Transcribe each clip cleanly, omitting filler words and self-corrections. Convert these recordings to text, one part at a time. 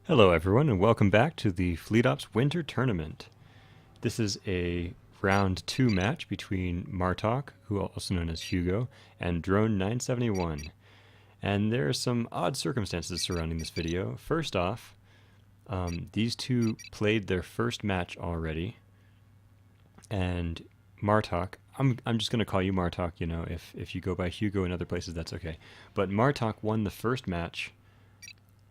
Hello everyone and welcome back to the Fleet Ops Winter Tournament. This is a round 2 match between MMartok, who also known as Hugo, and Drone971. And there are some odd circumstances surrounding this video. First off, these two played their first match already, and MMartok, I'm just going to call you MMartok, you know, if you go by Hugo in other places, that's okay. But MMartok won the first match.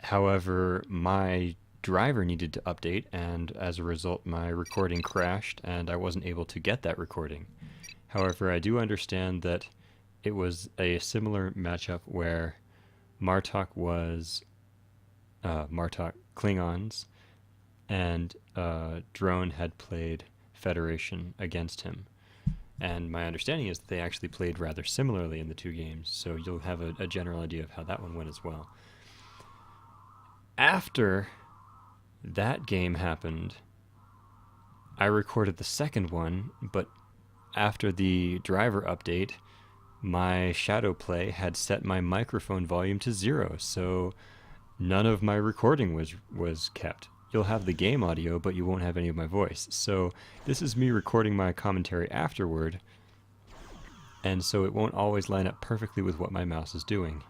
However, my driver needed to update, and as a result, my recording crashed, and I wasn't able to get that recording. However, I do understand that it was a similar matchup where MMartok was MMartok Klingons, and Drone had played Federation against him. And my understanding is that they actually played rather similarly in the two games, so you'll have a general idea of how that one went as well. After that game happened, I recorded the second one, but after the driver update, my shadow play had set my microphone volume to 0, so none of my recording was kept. You'll have the game audio, but you won't have any of my voice. So this is me recording my commentary afterward, and so it won't always line up perfectly with what my mouse is doing.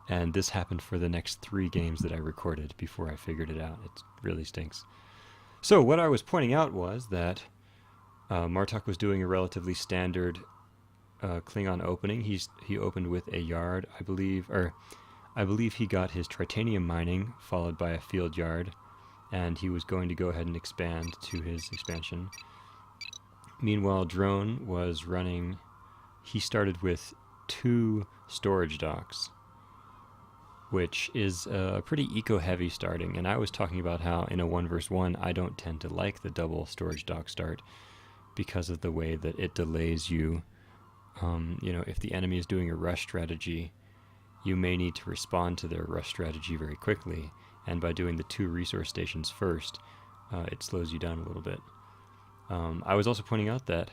And this happened for the next 3 games that I recorded before I figured it out. It really stinks. So what I was pointing out was that MMartok was doing a relatively standard Klingon opening. He opened with a yard, I believe he got his tritanium mining followed by a field yard, and he was going to go ahead and expand to his expansion. Meanwhile, Drone was running. He started with 2 storage docks, which is pretty eco-heavy starting. And I was talking about how in a 1 vs 1, I don't tend to like the double storage dock start because of the way that it delays you. If the enemy is doing a rush strategy, you may need to respond to their rush strategy very quickly. And by doing the 2 resource stations first, it slows you down a little bit. I was also pointing out that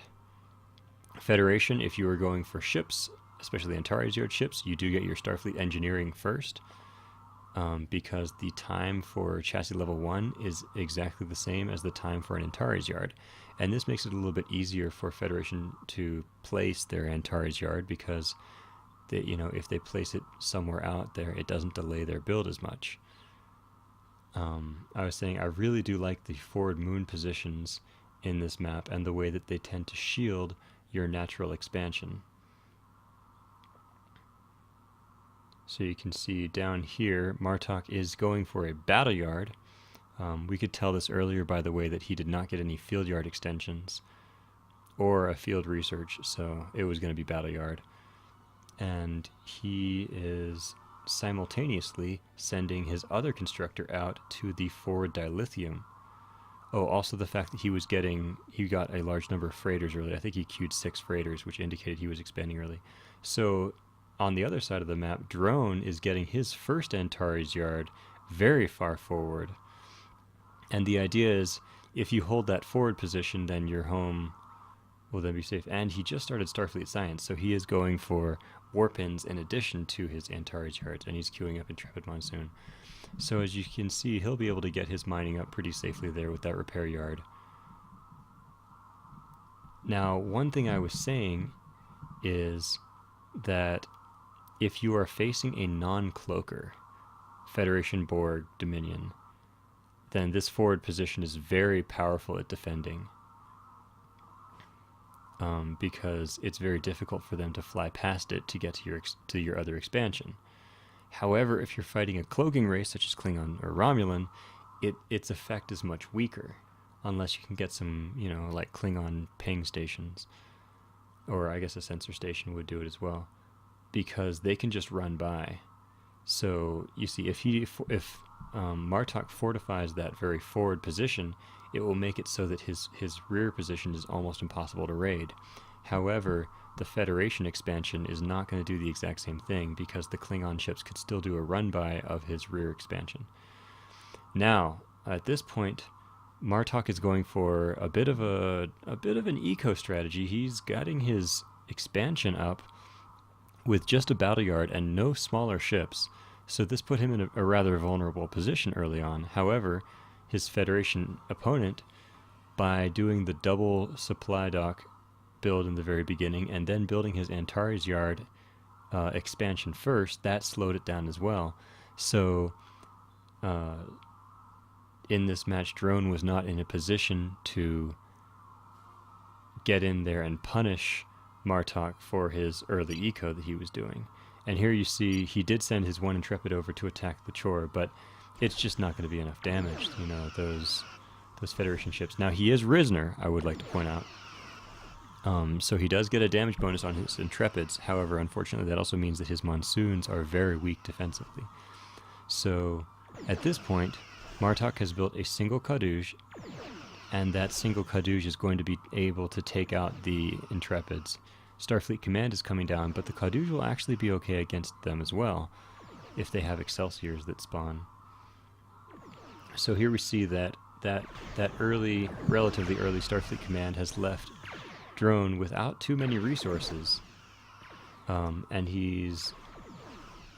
Federation, if you were going for ships, especially Antares Yard ships, you do get your Starfleet engineering first, because the time for chassis level 1 is exactly the same as the time for an Antares Yard. And this makes it a little bit easier for Federation to place their Antares Yard, because if they place it somewhere out there, it doesn't delay their build as much. I was saying I really do like the forward moon positions in this map and the way that they tend to shield your natural expansion. So you can see down here, MMartok is going for a battle yard. We could tell this earlier by the way that he did not get any field yard extensions or a field research, so it was going to be battle yard. And he is simultaneously sending his other constructor out to the forward dilithium. Oh, also the fact that he got a large number of freighters early. I think he queued 6 freighters, which indicated he was expanding early. So on the other side of the map, Drone is getting his first Antares Yard very far forward. And the idea is, if you hold that forward position, then your home will then be safe. And he just started Starfleet Science, so he is going for warpins in addition to his Antares Yards, and he's queuing up Intrepid Monsoon. So as you can see, he'll be able to get his mining up pretty safely there with that repair yard. Now, one thing I was saying is that if you are facing a non-cloaker, Federation, Borg, Dominion, then this forward position is very powerful at defending, because it's very difficult for them to fly past it to get to your other expansion. However, if you're fighting a cloaking race such as Klingon or Romulan, its effect is much weaker, unless you can get some, like Klingon ping stations, or I guess a sensor station would do it as well, because they can just run by. So you see, if MMartok fortifies that very forward position, it will make it so that his rear position is almost impossible to raid. However, the Federation expansion is not going to do the exact same thing, because the Klingon ships could still do a run-by of his rear expansion. Now, at this point, MMartok is going for a bit of an eco strategy. He's getting his expansion up with just a battle yard and no smaller ships, So this put him in a rather vulnerable position early on. However, his Federation opponent, by doing the double supply dock build in the very beginning and then building his Antares Yard expansion first, that slowed it down as well. So in this match, Drone was not in a position to get in there and punish Martok for his early eco that he was doing. And here you see he did send his one Intrepid over to attack the Chore, but it's just not going to be enough damage, you know, those Federation ships. Now, he is Risner, I would like to point out. So he does get a damage bonus on his Intrepids. However, unfortunately, that also means that his Monsoons are very weak defensively. So at this point, Martok has built a single Caduge, and that single Caduge is going to be able to take out the Intrepids. Starfleet Command is coming down, but the Caduge will actually be okay against them as well, if they have Excelsiors that spawn. So here we see that early, relatively early Starfleet Command has left Drone without too many resources, and he's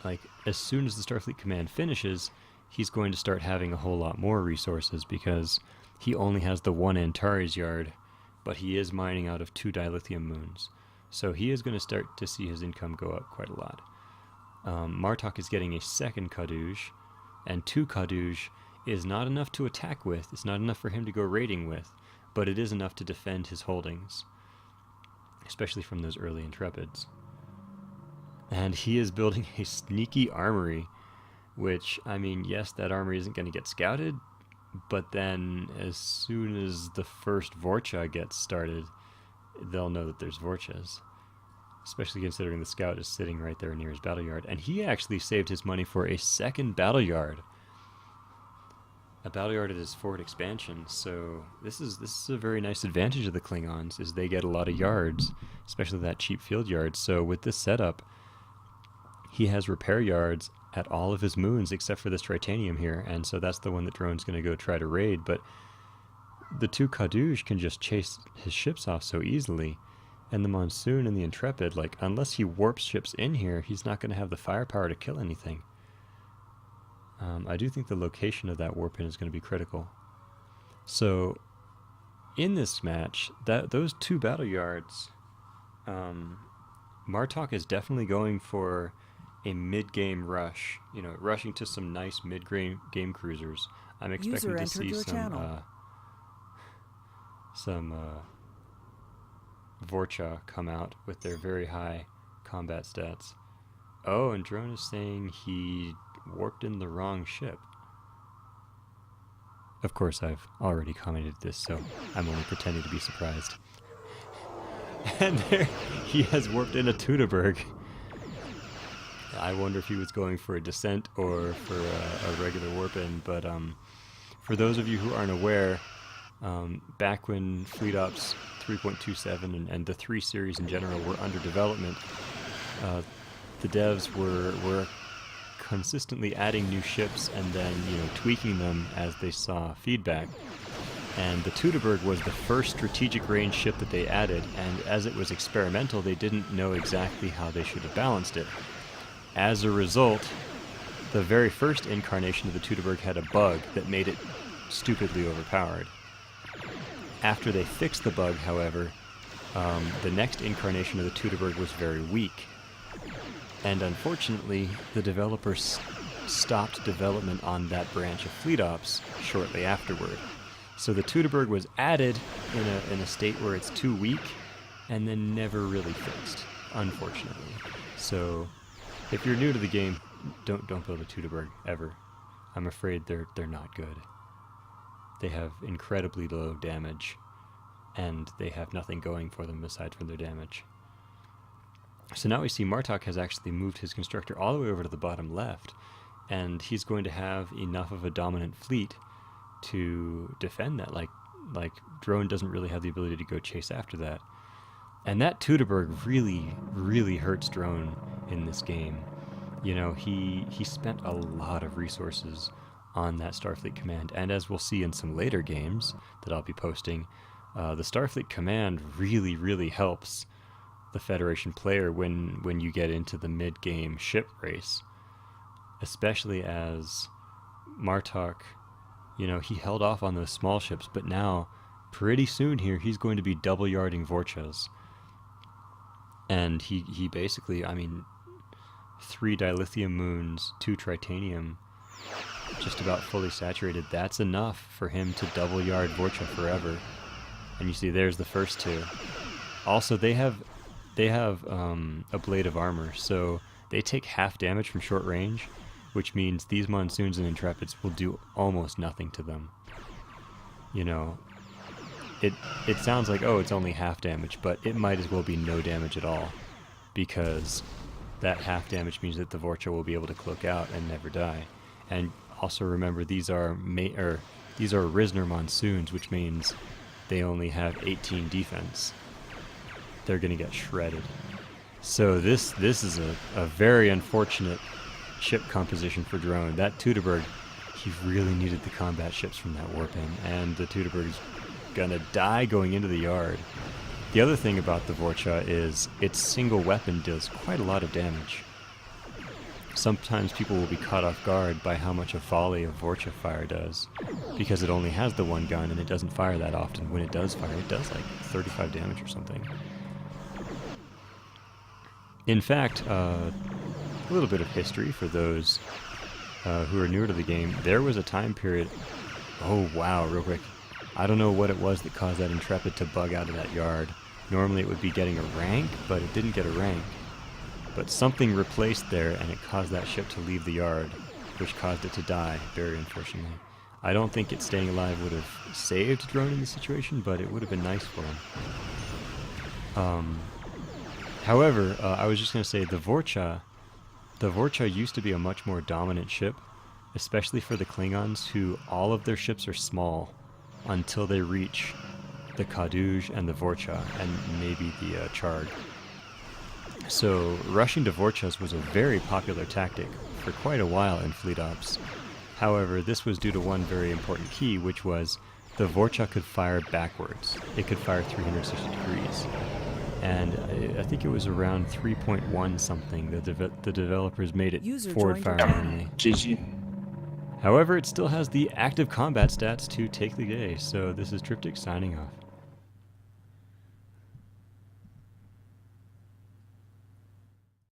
like, as soon as the Starfleet Command finishes, he's going to start having a whole lot more resources because he only has the one Antares Yard, but he is mining out of 2 dilithium moons. So he is going to start to see his income go up quite a lot. Martok is getting a second Caduge, and 2 Caduge is not enough to attack with. It's not enough for him to go raiding with, but it is enough to defend his holdings, especially from those early Intrepids. And he is building a sneaky armory, which, I mean, yes, that armory isn't going to get scouted, but then as soon as the first Vorcha gets started, they'll know that there's Vorchas, especially considering the scout is sitting right there near his battle yard. And he actually saved his money for a second battle yard, a battle yard at his forward expansion. So this is a very nice advantage of the Klingons, is they get a lot of yards, especially that cheap field yard. So with this setup, he has repair yards at all of his moons except for this Tritanium here, and so that's the one that Drone's going to go try to raid. But the 2 Caduge can just chase his ships off so easily, and the Monsoon and the Intrepid, like, unless he warps ships in here, he's not going to have the firepower to kill anything. I do think the location of that warp in is going to be critical. So in this match, those 2 battle yards, Martok is definitely going for a mid-game rush, you know, rushing to some nice mid-game cruisers. I'm expecting to see some Vorcha come out with their very high combat stats. Oh, and Drone is saying he warped in the wrong ship. Of course, I've already commented this, so I'm only pretending to be surprised. And there he has warped in a Teutoburg. I wonder if he was going for a descent or for a regular warp in, but for those of you who aren't aware, back when Fleet Ops 3.27 and the 3 series in general were under development, the devs were consistently adding new ships and then, you know, tweaking them as they saw feedback. And the Teutoburg was the first strategic range ship that they added, and as it was experimental, they didn't know exactly how they should have balanced it. As a result, the very first incarnation of the Teutoburg had a bug that made it stupidly overpowered. After they fixed the bug, however, the next incarnation of the Teutoburg was very weak. And unfortunately, the developers stopped development on that branch of Fleet Ops shortly afterward. So the Teutoburg was added in a state where it's too weak, and then never really fixed, unfortunately. So if you're new to the game, don't build a Teutoburg ever. I'm afraid they're not good. They have incredibly low damage, and they have nothing going for them aside from their damage. So now we see Martok has actually moved his constructor all the way over to the bottom left, and he's going to have enough of a dominant fleet to defend that. Like Drone doesn't really have the ability to go chase after that. And that Teutoburg really, really hurts Drone in this game. You know, he spent a lot of resources on that Starfleet Command, and as we'll see in some later games that I'll be posting, the Starfleet Command really, really helps the Federation player when you get into the mid-game ship race. especially as Martok, you know, he held off on those small ships, but now, pretty soon here, he's going to be double yarding Vorchas. And he basically, I mean, 3 dilithium moons, 2 tritanium, just about fully saturated. That's enough for him to double yard Vorcha forever. And you see, there's the first 2. Also, they have a blade of armor, so they take half damage from short range, which means these monsoons and intrepids will do almost nothing to them. You know, it sounds like, oh, it's only half damage, but it might as well be no damage at all, because that half damage means that the Vorcha will be able to cloak out and never die. And also remember, these are Risner monsoons, which means they only have 18 defense. They're going to get shredded. So this is a very unfortunate ship composition for Drone. That Teutoburg, he really needed the combat ships from that warping, and the Teutoburg's gonna die going into the yard. The other thing about the Vorcha is its single weapon does quite a lot of damage. Sometimes people will be caught off guard by how much a volley of Vorcha fire does, because it only has the 1 gun and it doesn't fire that often. When it does fire, it does like 35 damage or something. In fact, a little bit of history for those who are newer to the game. There was a time period, oh wow, real quick, I don't know what it was that caused that Intrepid to bug out of that yard. Normally it would be getting a rank, but it didn't get a rank. But something replaced there, and it caused that ship to leave the yard, which caused it to die, very unfortunately. I don't think it staying alive would have saved Drone in the situation, but it would have been nice for him. However, I was just going to say, the Vorcha used to be a much more dominant ship, especially for the Klingons, who all of their ships are small until they reach the Kaduj and the Vorcha, and maybe the Charg. So rushing to Vorchas was a very popular tactic for quite a while in fleet ops. However, this was due to one very important key, which was the Vorcha could fire backwards. It could fire 360 degrees. And I think it was around 3.1 something that the developers made it forward firing only. GG. However, it still has the active combat stats to take the day, so this is Triptych signing off.